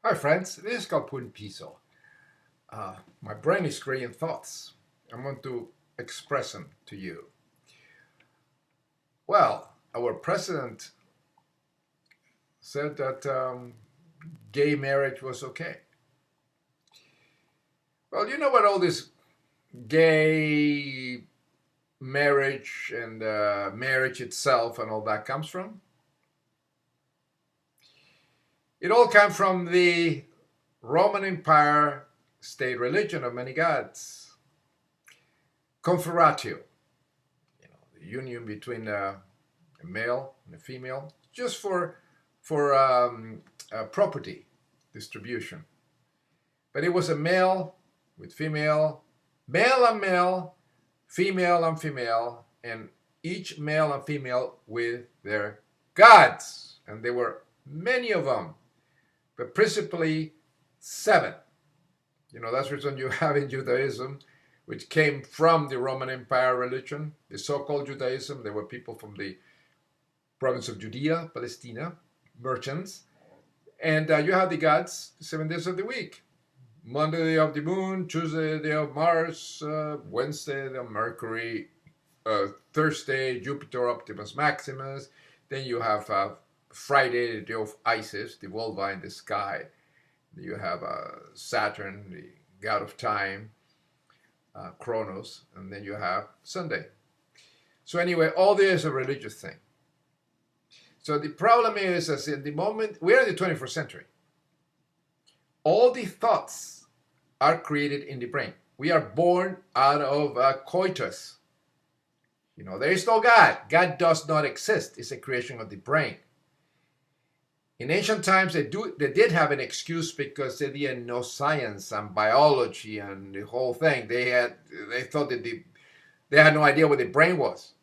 Hi friends, this is called Putting Piso. My brain is creating thoughts. I want to express them to you. Well, our president said that gay marriage was okay. Well, you know what all this gay marriage and marriage itself and all that comes from? It all comes from the Roman Empire state religion of many gods, conferatio, the union between a male and a female, just for property distribution. But it was a male with female, male and male, female and female, and each male and female with their gods, and there were many of them, but principally 7. That's what you have in Judaism, which came from the Roman Empire religion, the so-called Judaism. There were people from the province of Judea, Palestina, merchants. And you have the gods, the 7 days of the week. Monday, the day of the moon, Tuesday, the day of Mars, Wednesday, the day of Mercury, Thursday, Jupiter, Optimus Maximus. Then you have Friday, the day of Isis, the vulva in the sky. You have Saturn, the god of time, Kronos, and then you have Sunday. So anyway, all this is a religious thing. So the problem is, as in the moment, we're in the 21st century. All the thoughts are created in the brain. We are born out of coitus. There is no God. God does not exist. It's a creation of the brain. In ancient times, they did have an excuse because they didn't know science and biology and the whole thing. They thought that they had no idea what the brain was.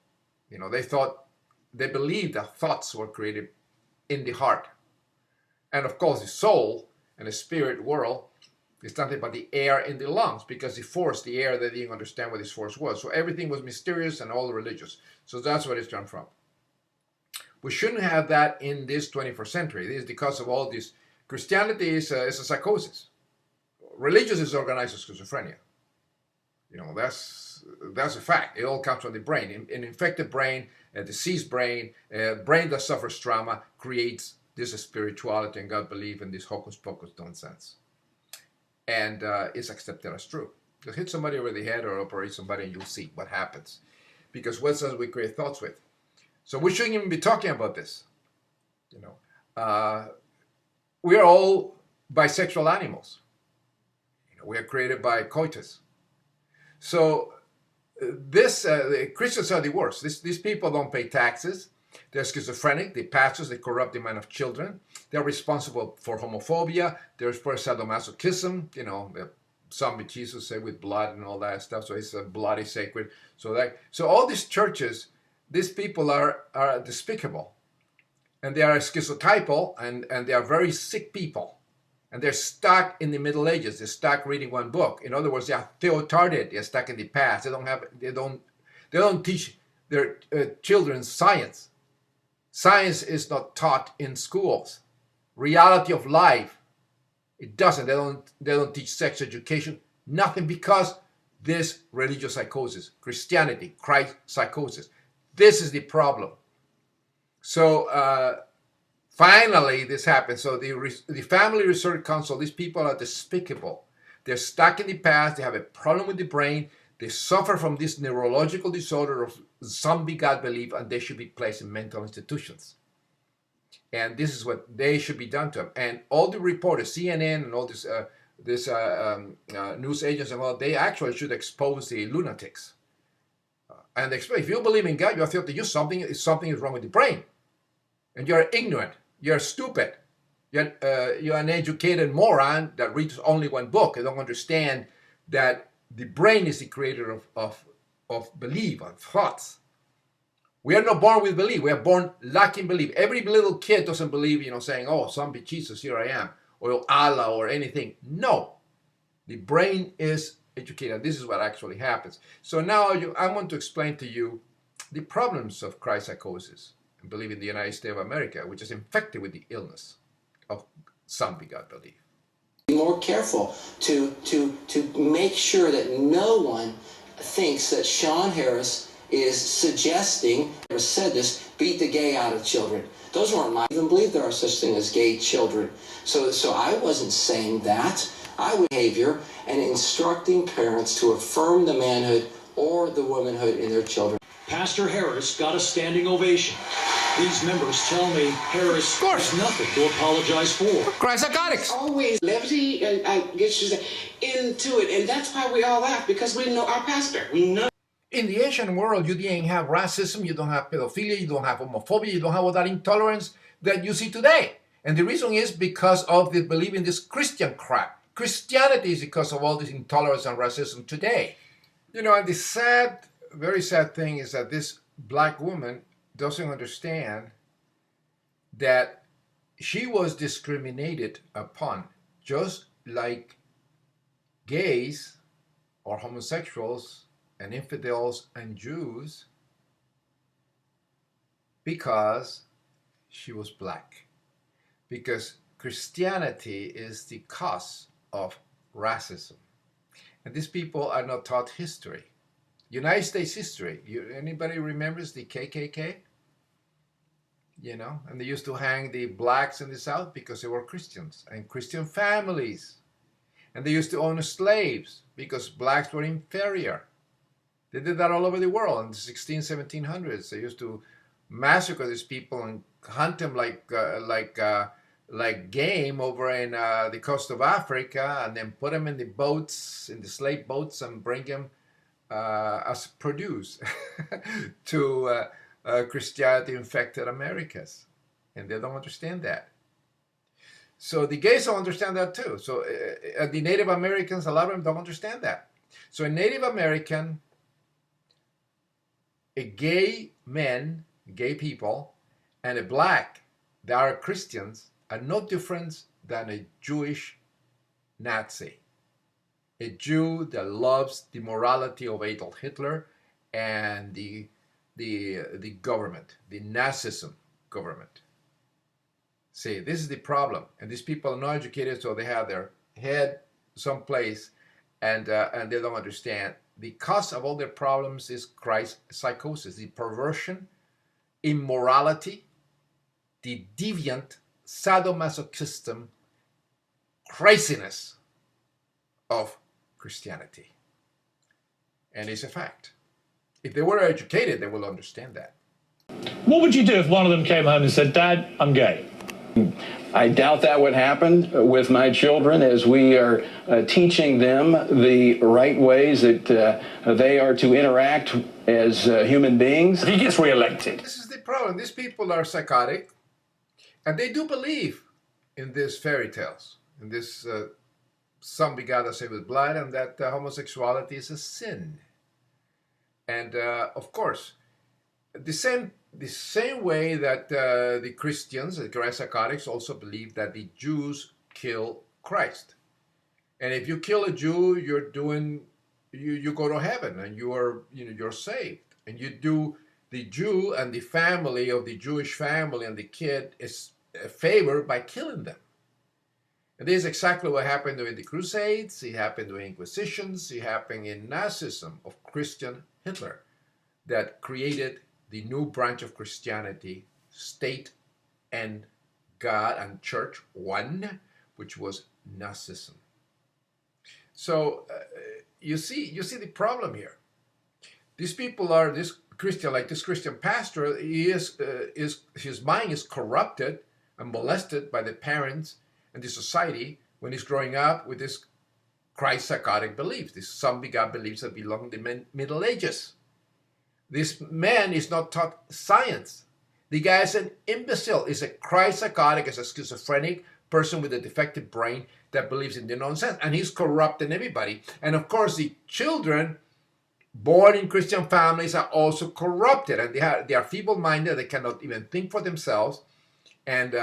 They believed that thoughts were created in the heart. And of course, the soul and the spirit world is nothing but the air in the lungs, because the air, they didn't understand what this force was. So everything was mysterious and all religious. So that's where it's come from. We shouldn't have that in this 21st century. This is because of all this. Christianity is a psychosis. Religious is organized as schizophrenia. That's a fact. It all comes from the brain. An infected brain, a diseased brain, a brain that suffers trauma creates this spirituality and God belief and this hocus pocus nonsense. And it's accepted as true. Just hit somebody over the head or operate somebody and you'll see what happens. Because what does we create thoughts with? So we shouldn't even be talking about this. We are all bisexual animals. We are created by coitus. So the Christians are the worst. These people don't pay taxes. They're schizophrenic. The pastors, they corrupt the mind of children. They're responsible for homophobia. They're for sadomasochism. Some Jesus say with blood and all that stuff. So it's blood is sacred. So all these churches, these people are despicable, and they are schizotypal, and they are very sick people, and they're stuck in the Middle Ages. They're stuck reading one book. In other words, they are theotarded. They're stuck in the past. They don't teach their children science. Science is not taught in schools. Reality of life, it doesn't. They don't teach sex education. Nothing, because this religious psychosis, Christianity, Christ psychosis. This is the problem. So finally, this happened. So the Family Research Council, these people are despicable. They're stuck in the past. They have a problem with the brain. They suffer from this neurological disorder of zombie God belief, and they should be placed in mental institutions. And this is what they should be done to them. And all the reporters, CNN and all this news agents and all, they actually should expose the lunatics. And if you believe in God, you feel that something is wrong with the brain. And you're ignorant. You're stupid. You're an educated moron that reads only one book. You don't understand that the brain is the creator of belief, of thoughts. We are not born with belief. We are born lacking belief. Every little kid doesn't believe, saying, oh, zombie Jesus, here I am, or Allah, or anything. No. The brain is educated. This is what actually happens. So now I want to explain to you the problems of Christ psychosis believe in the United States of America, which is infected with the illness of zombie God belief. more careful to make sure that no one thinks that Sean Harris is suggesting, or said this, beat the gay out of children. Those weren't mine. I even believe there are such things as gay children. So I wasn't saying that. I would behavior and instructing parents to affirm the manhood or the womanhood in their children. Pastor Harris got a standing ovation. These members tell me Harris has nothing to apologize for. Cry psychotics. Always levity, I guess you say, into it, and that's why we all laugh, because we know our pastor. We know. In the Asian world, you didn't have racism, you don't have pedophilia, you don't have homophobia, you don't have all that intolerance that you see today. And the reason is because of the belief in this Christian crap. Christianity is because of all this intolerance and racism today. You know, and the sad, very sad thing is that this black woman doesn't understand that she was discriminated upon, just like gays or homosexuals and infidels and Jews, because she was black. Because Christianity is the cause of racism. And these people are not taught history. United States history. Anybody remembers the KKK? You know, and they used to hang the blacks in the South because they were Christians and Christian families. And they used to own slaves because blacks were inferior. They did that all over the world in the 1700s. They used to massacre these people and hunt them like game over in the coast of Africa, and then put them in the boats, in the slave boats, and bring them as produce to Christianity-infected Americas. And they don't understand that. So the gays don't understand that too. So the Native Americans, a lot of them don't understand that. So in Native American, a gay men, gay people, and a black that are Christians are no different than a Jewish Nazi. A Jew that loves the morality of Adolf Hitler and the government, the Nazism government. See, this is the problem. And these people are not educated, so they have their head someplace, and they don't understand. The cause of all their problems is Christ psychosis, the perversion, immorality, the deviant, sadomasochism, craziness of Christianity. And it's a fact. If they were educated, they will understand that. What would you do if one of them came home and said, "Dad, I'm gay"? I doubt that would happen with my children, as we are teaching them the right ways that they are to interact as human beings. If he gets re-elected. This is the problem. These people are psychotic, and they do believe in these fairy tales, in this some begotten saved with blood, and that homosexuality is a sin. And of course, the same way that the Christians, the Christ psychotics, also believe that the Jews kill Christ. And if you kill a Jew, you're doing, you go to heaven, and you're saved. And you do the Jew and the family of the Jewish family and the kid is a favor by killing them. And this is exactly what happened during the Crusades. It happened during Inquisitions. It happened in Nazism of Christian Hitler, that created the new branch of Christianity, state and God and church one, which was Nazism. So you see the problem here. These people are this Christian, like this Christian pastor. His mind is corrupted and molested by the parents and the society when he's growing up with this Christ psychotic beliefs, these zombie God beliefs that belong to the Middle Ages. This man is not taught science. The guy is an imbecile. Is a Christ psychotic, is a schizophrenic person with a defective brain that believes in the nonsense, and he's corrupting everybody. And of course, the children born in Christian families are also corrupted, and they are feeble-minded. They cannot even think for themselves, and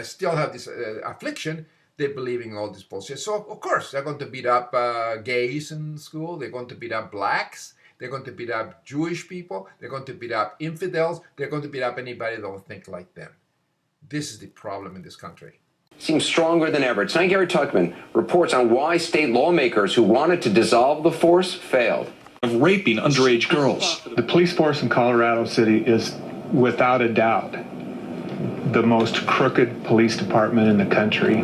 still have this affliction. They're believing all this bullshit. So of course, they're going to beat up gays in school. They're going to beat up blacks. They're going to beat up Jewish people. They're going to beat up infidels. They're going to beat up anybody that don't think like them. This is the problem in this country. seems stronger than ever. Tonight, Gary Tuchman reports on why state lawmakers who wanted to dissolve the force failed. Of raping underage girls. The police force in Colorado City is, without a doubt, the most crooked police department in the country.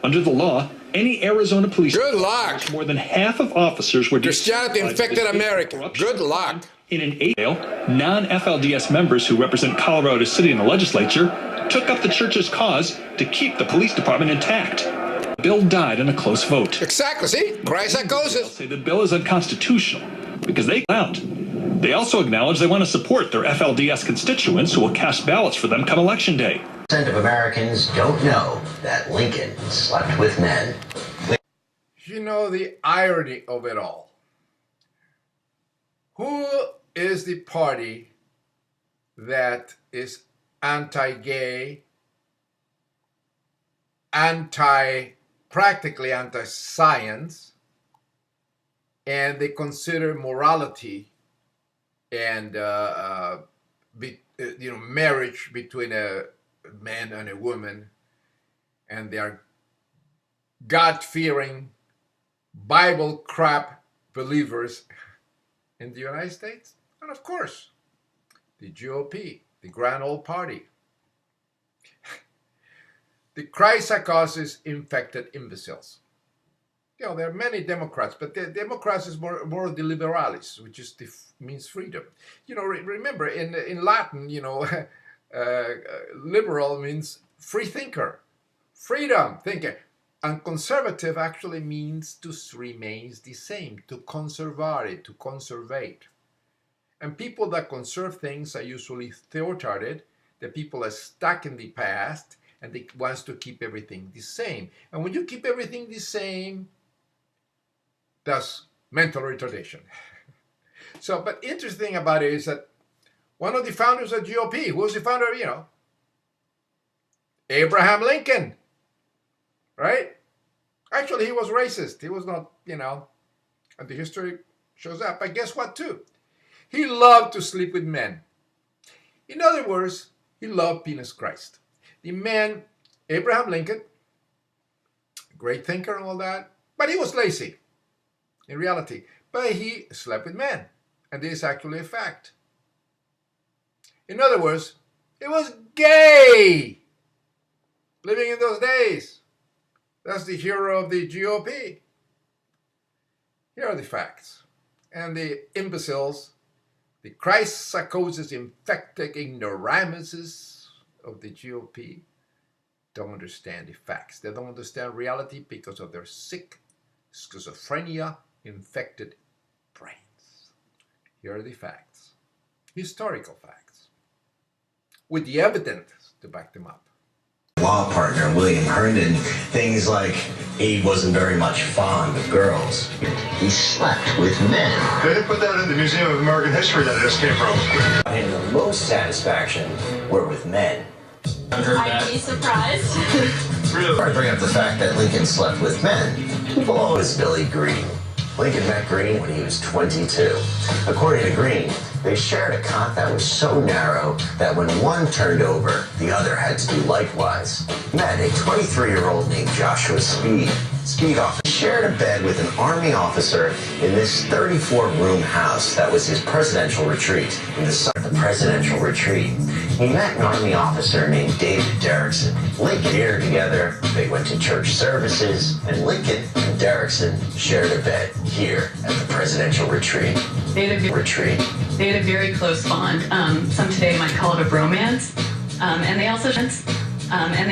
Under the law, any Arizona police Good luck. more than half of officers were Christianity infected America. Good luck. In an email, non-FLDS members who represent Colorado City in the legislature took up the church's cause to keep the police department intact. The bill died in a close vote. Exactly. See? Chrysocosis. Say the bill is unconstitutional because they out. They also acknowledge they want to support their FLDS constituents who will cast ballots for them come Election Day. Percent of Americans don't know that Lincoln slept with men. You know the irony of it all. Who is the party that is anti-gay, practically anti-science, and they consider morality and marriage between a man and a woman, and they are God-fearing, Bible crap believers in the United States? And of course, the GOP, the grand old party. The Christ-psychosis infected imbeciles. You know, there are many Democrats, but the Democrats is more the liberalis, which is means freedom. You know, remember in Latin, you know, liberal means free thinker, freedom thinker. And conservative actually means to remain the same, to conservare, to conservate. And people that conserve things are usually theotarded. The people are stuck in the past and they wants to keep everything the same. And when you keep everything the same, that's mental retardation. So, but interesting about it is that one of the founders of GOP, who was the founder of, you know, Abraham Lincoln, right? Actually, he was racist. He was not, you know, and the history shows up. But guess what, too? He loved to sleep with men. In other words, he loved penis Christ. The man, Abraham Lincoln, great thinker and all that, but he was lazy in reality. But he slept with men. And this is actually a fact. In other words, it was gay living in those days. That's the hero of the GOP. Here are the facts. And the imbeciles, the Christ psychosis infected ignoramuses of the GOP don't understand the facts. They don't understand reality because of their sick, schizophrenia infected brains. Here are the facts. Historical facts. With the evidence to back them up. Law partner William Herndon, things like he wasn't very much fond of girls. He slept with men. They didn't put that in the Museum of American History that it just came from. And the most satisfaction were with men. I'd be surprised. Really? I bring up the fact that Lincoln slept with men. People always Billy Green. Lincoln met Green when he was 22. According to Green, they shared a cot that was so narrow that when one turned over, the other had to do likewise. Met a 23-year-old named Joshua Speed. Speed officer shared a bed with an Army officer in this 34-room house that was his presidential retreat. In the summer of the presidential retreat, he met an Army officer named David Derrickson. Lincoln dined together, they went to church services, and Lincoln and Derrickson shared a bed here at the presidential retreat. They had a very close bond. Some today might call it a bromance. And they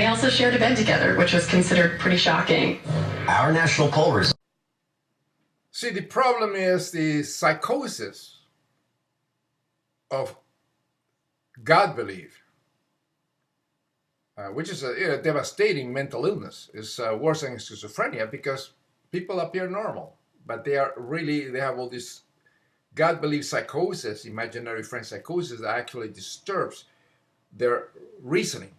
also shared a bed together, which was considered pretty shocking. Our national poll results. See, the problem is the psychosis of God belief, which is a devastating mental illness. It's worse than schizophrenia because people appear normal, but they have all this God belief psychosis, imaginary friend psychosis, that actually disturbs their reasoning.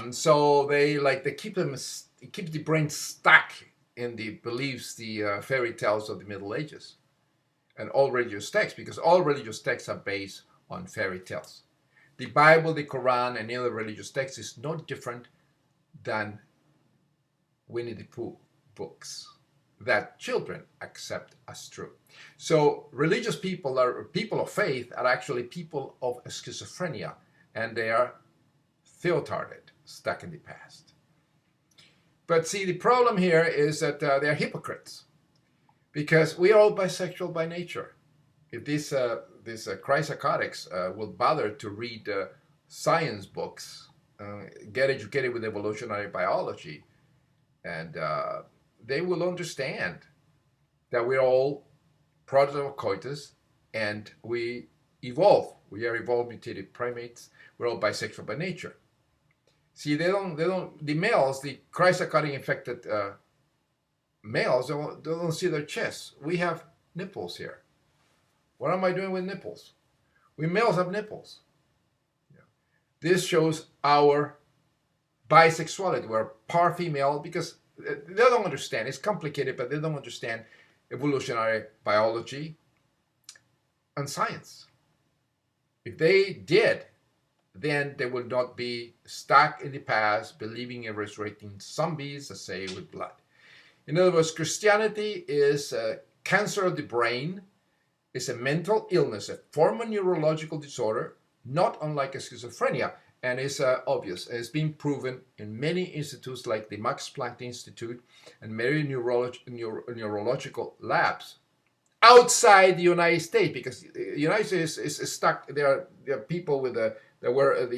So they keep the brain stuck in the beliefs, the fairy tales of the Middle Ages, and all religious texts, because all religious texts are based on fairy tales. The Bible, the Quran, and other religious texts is no different than Winnie the Pooh books that children accept as true. So religious people are people of faith are actually people of schizophrenia, and they are theotarded, stuck in the past. But see, the problem here is that they're hypocrites, because we are all bisexual by nature. If these chrysopsychotics will bother to read science books, get educated with evolutionary biology, and they will understand that we're all products of coitus, and we evolve. We are evolved mutated primates. We're all bisexual by nature. See, the males, the chrysopsychotic infected males, they don't see their chests. We have nipples here. What am I doing with nipples? We males have nipples. Yeah. This shows our bisexuality. We're part female because they don't understand. It's complicated, but they don't understand evolutionary biology and science. If they did, then they would not be stuck in the past, believing in resurrecting zombies, as say, with blood. In other words, Christianity is a cancer of the brain. It's a mental illness, a form of neurological disorder, not unlike a schizophrenia, and it's obvious. It's been proven in many institutes like the Max Planck Institute and many neurological labs outside the United States, because the United States is stuck. There are people with the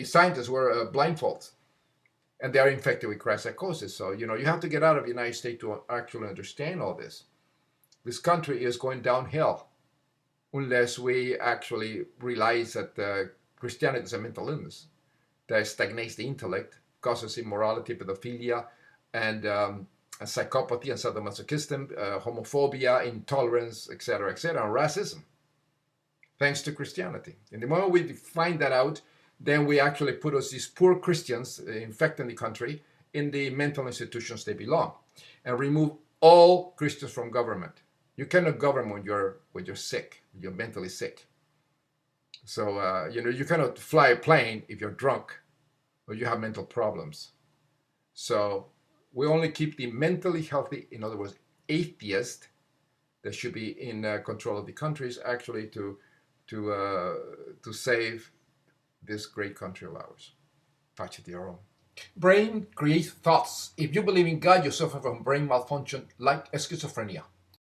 scientists wear blindfolds, and they are infected with cryptopsychosis. So you have to get out of the United States to actually understand all this. This country is going downhill unless we actually realize that Christianity is a mental illness that stagnates the intellect, causes immorality, pedophilia, and psychopathy and sadomasochism, homophobia, intolerance, etc., and racism, thanks to Christianity. And the moment we find that out, then we actually put us, these poor Christians infecting the country, in the mental institutions they belong, and remove all Christians from government. You cannot govern when you're sick, you're mentally sick. So, you cannot fly a plane if you're drunk or you have mental problems. So we only keep the mentally healthy, in other words, atheist, that should be in control of the countries, actually to save this great country of ours. Touch it your own. Brain creates thoughts. If you believe in God, you suffer from brain malfunction like schizophrenia.